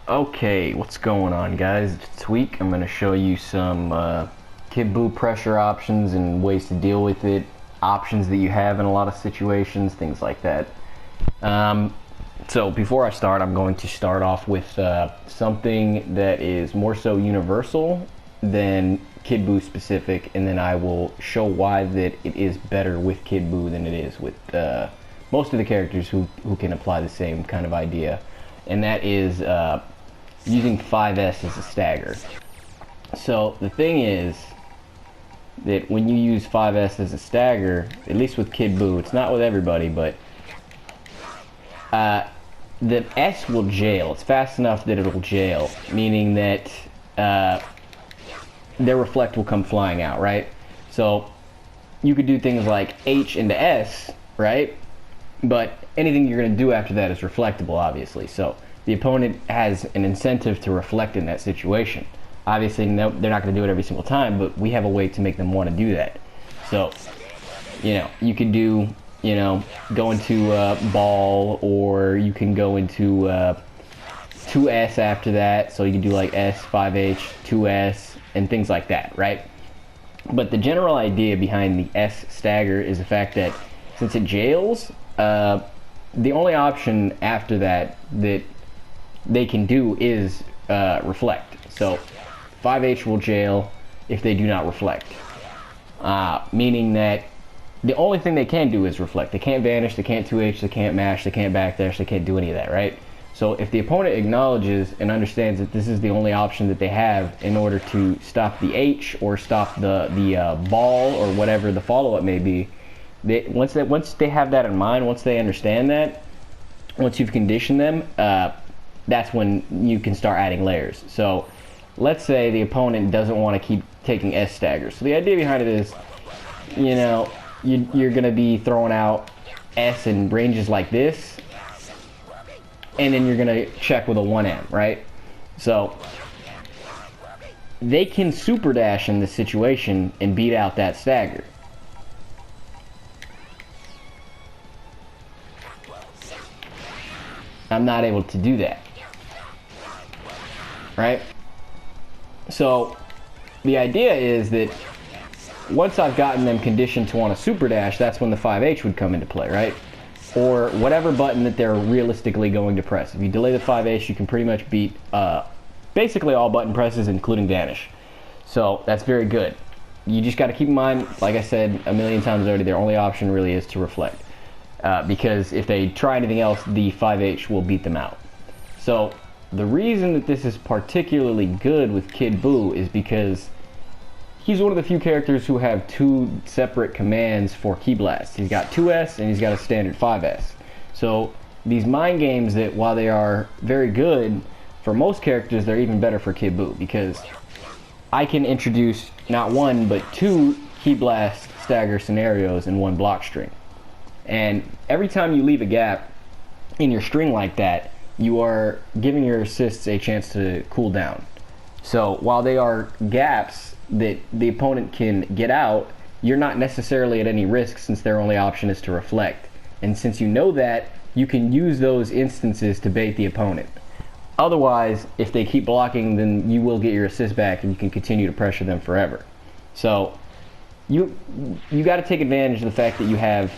Okay, what's going on, guys? This week I'm going to show you some Kid Buu pressure options and ways to deal with it, options that you have in a lot of situations, things like that. So before I start, I'm going to start off with something that is more so universal than Kid Buu specific, and then I will show why that it is better with Kid Buu than it is with most of the characters who can apply the same kind of idea, and that is using 5S as a stagger. So the thing is that when you use 5S as a stagger, at least with Kid Buu, it's not with everybody, but the S will jail. It's fast enough that it'll jail, meaning that their reflect will come flying out, right? So you could do things like H into S, right? But anything you're going to do after that is reflectable, obviously. So the opponent has an incentive to reflect in that situation. Obviously, no, they're not going to do it every single time, but we have a way to make them want to do that. So, you could do, go into ball, or you can go into 2S after that. So you can do like S, 5H, 2S, and things like that, right? But the general idea behind the S stagger is the fact that since it jails, the only option after that they can do is reflect. So 5H will jail if they do not reflect, meaning that the only thing they can do is reflect. They can't vanish, they can't 2H, they can't mash, they can't backdash, they can't do any of that, right? So if the opponent acknowledges and understands that this is the only option that they have in order to stop the H or stop the ball or whatever the follow-up may be, once they have that in mind, once they understand that, once you've conditioned them, that's when you can start adding layers. So let's say the opponent doesn't want to keep taking S staggers. So the idea behind it is, you're going to be throwing out S in ranges like this, and then you're going to check with a 1M, right? So they can super dash in this situation and beat out that stagger. I'm not able to do that, right? So the idea is that once I've gotten them conditioned to want to super dash, that's when the 5H would come into play, right? Or whatever button that they're realistically going to press. If you delay the 5H, you can pretty much beat basically all button presses, including vanish. So that's very good. You just got to keep in mind, like I said a million times already, their only option really is to reflect. Because if they try anything else, the 5H will beat them out. So the reason that this is particularly good with Kid Buu is because he's one of the few characters who have two separate commands for Ki Blast. He's got 2S and he's got a standard 5S. So these mind games that, while they are very good for most characters, they're even better for Kid Buu, because I can introduce not one but two Ki Blast stagger scenarios in one block string. And every time you leave a gap in your string like that, you are giving your assists a chance to cool down. So while they are gaps that the opponent can get out, you're not necessarily at any risk, since their only option is to reflect. And since you know that, you can use those instances to bait the opponent. Otherwise, if they keep blocking, then you will get your assist back and you can continue to pressure them forever. So you got to take advantage of the fact that you have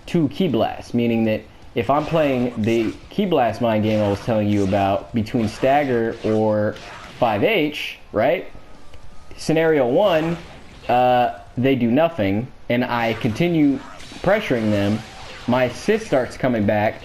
two Ki Blasts, meaning that if I'm playing the Ki Blast mind game I was telling you about between stagger or 5H, right? Scenario 1, they do nothing, and I continue pressuring them, my assist starts coming back,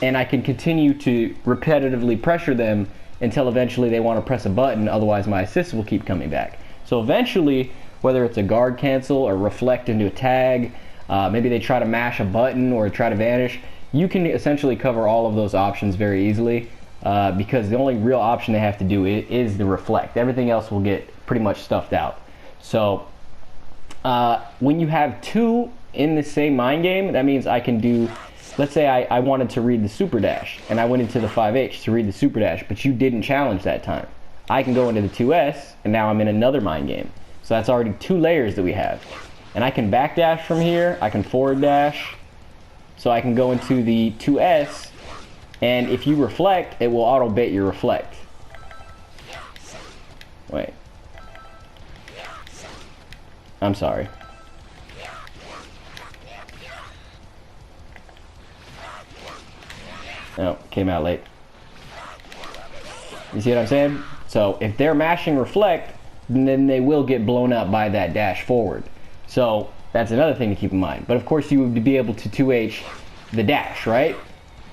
and I can continue to repetitively pressure them until eventually they want to press a button, otherwise my assist will keep coming back. So eventually, whether it's a guard cancel or reflect into a tag, maybe they try to mash a button or try to vanish, you can essentially cover all of those options very easily, because the only real option they have to do is the reflect. Everything else will get pretty much stuffed out. So when you have two in the same mind game, that means I can do, let's say I wanted to read the super dash and I went into the 5H to read the super dash, but you didn't challenge that time. I can go into the 2S and now I'm in another mind game. So that's already two layers that we have. And I can backdash from here, I can forward dash, so I can go into the 2S, and if you reflect, it will auto bait your reflect. Wait. I'm sorry. No, came out late. You see what I'm saying? So if they're mashing reflect, then they will get blown up by that dash forward. So that's another thing to keep in mind. But of course you would be able to 2H the dash, right?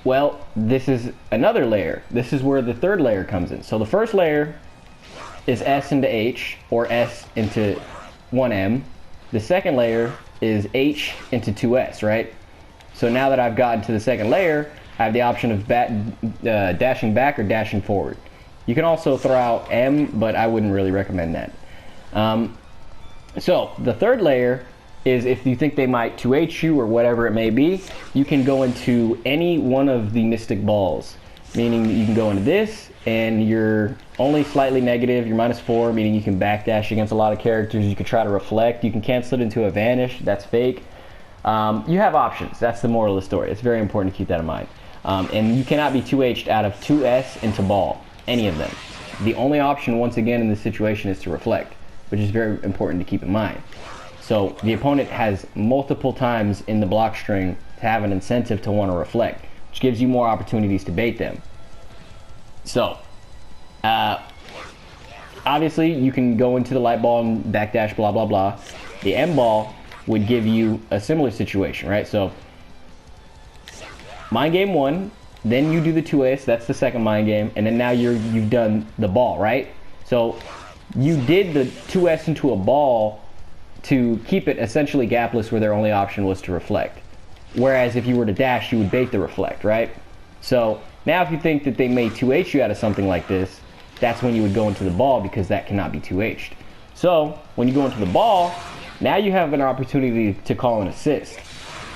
Well, this is another layer. This is where the third layer comes in. So the first layer is S into H, or S into 1M. The second layer is H into 2S, right? So now that I've gotten to the second layer, I have the option of dashing back or dashing forward. You can also throw out M, but I wouldn't really recommend that. So the third layer is if you think they might 2H you or whatever it may be, you can go into any one of the mystic balls. Meaning you can go into this and you're only slightly negative, you're -4, meaning you can backdash against a lot of characters. You can try to reflect, you can cancel it into a vanish, that's fake. You have options, that's the moral of the story. It's very important to keep that in mind. And you cannot be 2H'd out of 2S into ball, any of them. The only option, once again, in this situation is to reflect, which is very important to keep in mind. So the opponent has multiple times in the block string to have an incentive to want to reflect, which gives you more opportunities to bait them. So, obviously you can go into the light ball and backdash, blah, blah, blah. The M ball would give you a similar situation, right? So, mind game 1, then you do the 2S, that's the second mind game, and then now you've done the ball, right? So, you did the 2S into a ball to keep it essentially gapless where their only option was to reflect. Whereas if you were to dash, you would bait the reflect, right? So now if you think that they may 2H you out of something like this, that's when you would go into the ball because that cannot be 2H'd. So when you go into the ball, now you have an opportunity to call an assist,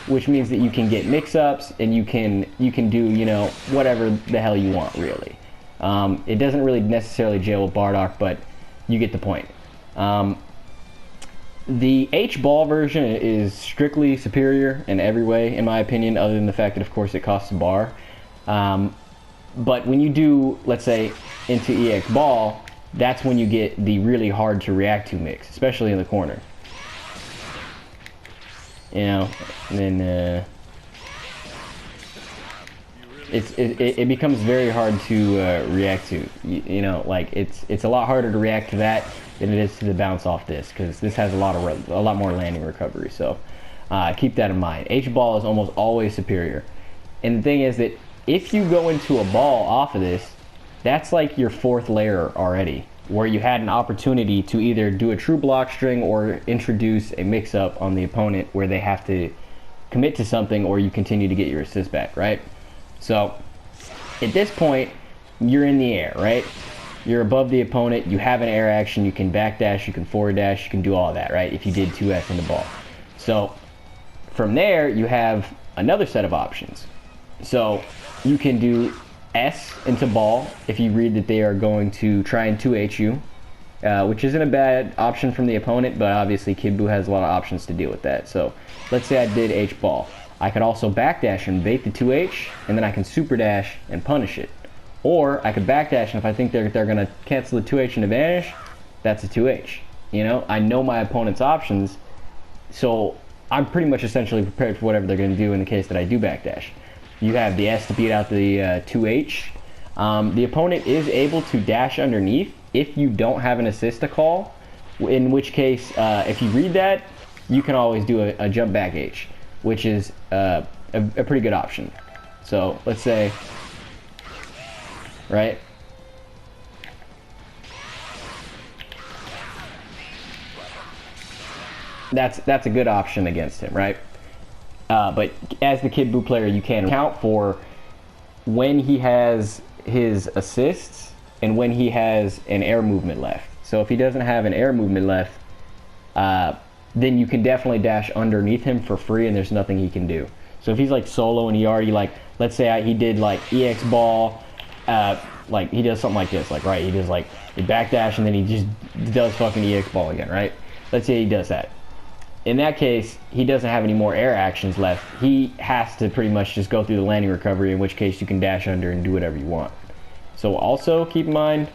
which means that you can get mix-ups and you can do, you know, whatever the hell you want, really. It doesn't really necessarily jail with Bardock, but you get the point. The H-ball version is strictly superior in every way, in my opinion, other than the fact that, of course, it costs a bar. But when you do, let's say, into EX ball, that's when you get the really hard to react to mix, especially in the corner. You know, and then it becomes very hard to react to. You know, like it's a lot harder to react to that than it is to the bounce off this, because this has a lot more landing recovery. So keep that in mind. H ball is almost always superior, and the thing is that if you go into a ball off of this, that's like your fourth layer already, where you had an opportunity to either do a true block string or introduce a mix-up on the opponent where they have to commit to something, or you continue to get your assist back, right? So at this point, you're in the air, right? You're above the opponent, you have an air action, you can backdash, you can forward dash, you can do all that, right? If you did 2S in the ball. So from there, you have another set of options. So you can do S into ball if you read that they are going to try and 2H you, which isn't a bad option from the opponent, but obviously Kid Buu has a lot of options to deal with that. So let's say I did H ball. I could also backdash and bait the 2H, and then I can super dash and punish it. Or I could backdash, and if I think they're going to cancel the 2H and vanish, that's a 2H. You know, I know my opponent's options, so I'm pretty much essentially prepared for whatever they're going to do in the case that I do backdash. You have the S to beat out the 2H. The opponent is able to dash underneath if you don't have an assist to call, in which case, if you read that, you can always do a jump back H, which is a pretty good option. So let's say, right? That's a good option against him, right? But as the Kid Buu player, you can account for when he has his assists and when he has an air movement left. So if he doesn't have an air movement left, then you can definitely dash underneath him for free and there's nothing he can do. So if he's like solo and he already, like, let's say he did like EX ball, like he does something like this, like, right, he does like a backdash and then he just does fucking EX ball again, right? Let's say he does that. In that case, he doesn't have any more air actions left. He has to pretty much just go through the landing recovery, in which case you can dash under and do whatever you want. So also keep in mind,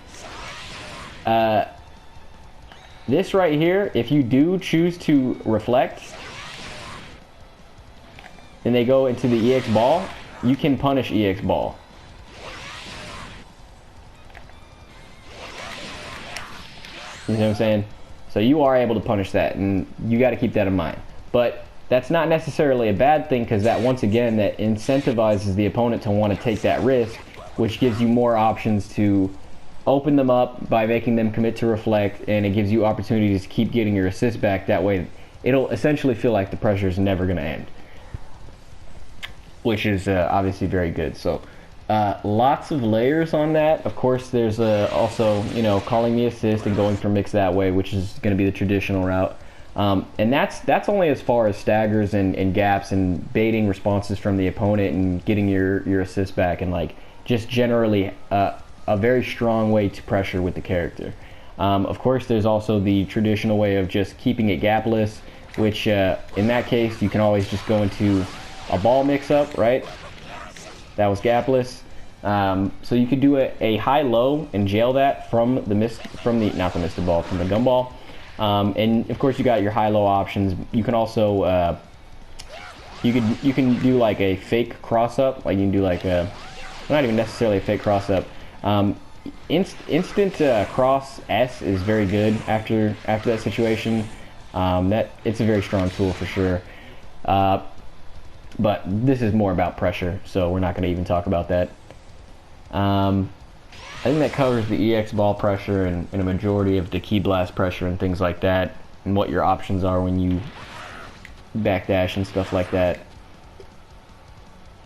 This right here, if you do choose to reflect, and they go into the EX ball, you can punish EX ball. You know what I'm saying? So you are able to punish that, and you got to keep that in mind. But that's not necessarily a bad thing, because that, once again, that incentivizes the opponent to want to take that risk, which gives you more options to open them up by making them commit to reflect, and it gives you opportunities to keep getting your assist back. That way, it'll essentially feel like the pressure is never going to end, which is obviously very good. So lots of layers on that. Of course, there's also, you know, calling the assist and going for mix that way, which is going to be the traditional route. And that's only as far as staggers and gaps and baiting responses from the opponent and getting your assist back, and like just generally a very strong way to pressure with the character. Of course, there's also the traditional way of just keeping it gapless, which in that case you can always just go into a ball mix-up, right? That was gapless. So you could do a high-low and jail that from the gumball. And of course you got your high-low options. You can also you can do like a fake cross-up, like you can do like a, not even necessarily a fake cross-up. Instant cross S is very good after that situation. That it's a very strong tool for sure. But this is more about pressure, so we're not going to even talk about that. I think that covers the EX ball pressure and a majority of the key blast pressure and things like that, and what your options are when you backdash and stuff like that.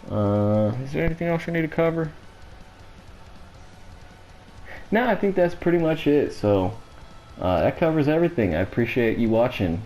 Is there anything else I need to cover? No, I think that's pretty much it. So that covers everything. I appreciate you watching.